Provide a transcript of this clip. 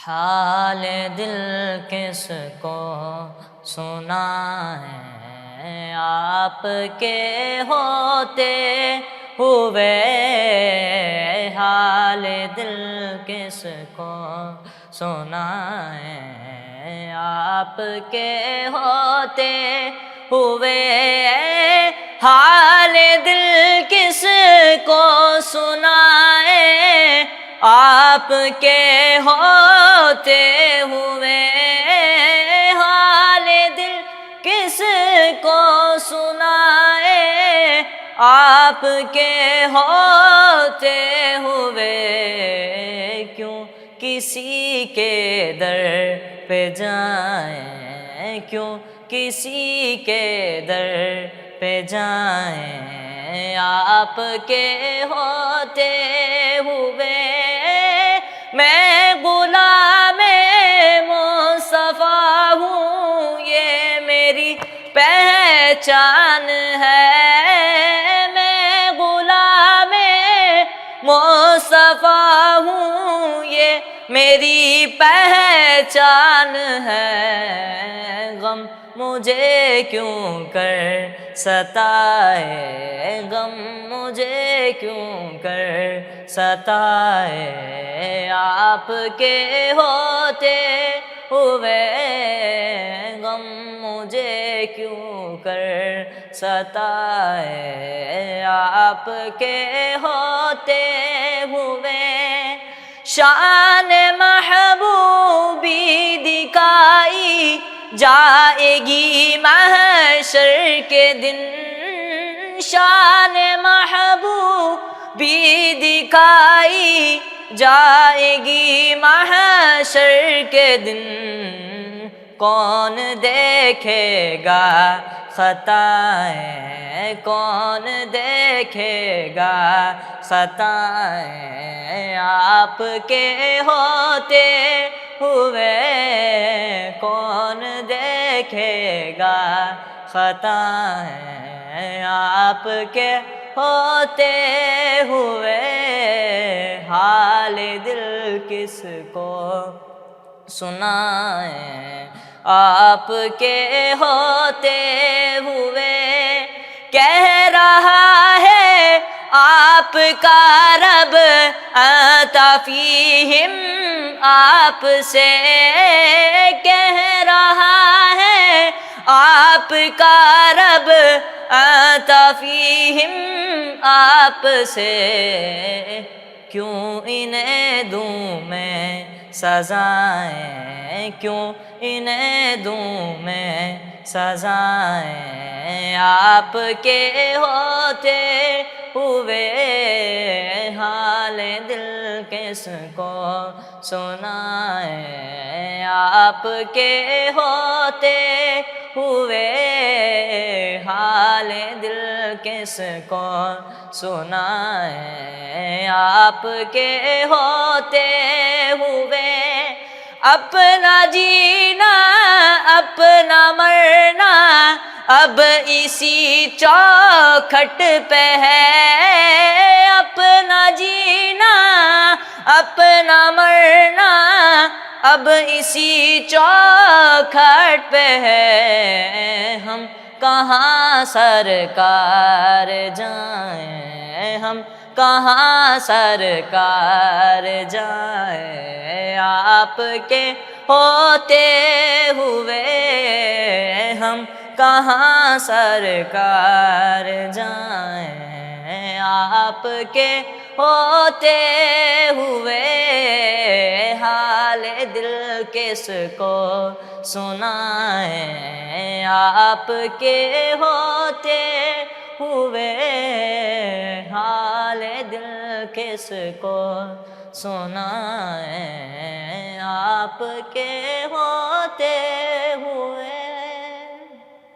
حال دل کس کو سنائیں، آپ کے ہوتے ہوئے حال دل کس کو سنائیں، آپ کے ہوتے ہوئے حال دل کس کو سنائیں، آپ کے ہوتے ہوئے حال دل کس کو سنائیں، آپ کے ہوتے ہوئے کیوں کسی کے در پہ جائیں، کیوں کسی کے در پہ جائیں، آپ کے ہوتے ہوئے میں غلام مصطفیٰ ہوں، یہ میری پہچان ہے، میں غلام مصطفیٰ ہوں، یہ میری پہچان ہے، غم مجھے کیوں کر ستائے، غم مجھے کیوں کر ستائے، آپ کے ہوتے ہوئے غم مجھے کیوں کر ستائے، آپ کے ہوتے ہوئے شان محبوبی دکھائی جائے گی محشر کے دن، شان محبوبی دکھائی جائے گی محشر کے دن، کون دیکھے گا خطائیں، کون دیکھے گا خطائیں، آپ کے ہوتے ہوئے کون دیکھے گا خطائیں، آپ کے ہوتے ہوئے حال دل کس کو سنائیں، آپ کے ہوتے ہوئے کہہ رہا ہے آپ کا رب انت فیہم، آپ سے کہہ رہا ہے آپ کا رب انت فیہم، آپ سے کیوں انہیں دوں میں سزائیں، کیوں انہیں دوں میں سزائیں، آپ کے ہوتے ہوئے حال دل کس کو سنائیں، آپ کے ہوتے ہوئے حال دل کس کو سنائیں، آپ کے ہوتے ہوئے اپنا جینا اپنا مرنا اب اسی چوکھٹ پہ ہے، اپنا جینا اپنا مرنا اب اسی چوکھٹ پہ ہے، ہم کہاں سرکار جائیں، ہم کہاں سرکار جائیں، آپ کے ہوتے ہوئے ہم کہاں سرکار جائیں، آپ کے ہوتے ہوئے حال دل کس کو سنائیں، آپ کے ہوتے ہوئے حال دل کس کو سنائیں، آپ کے ہوتے ہوئے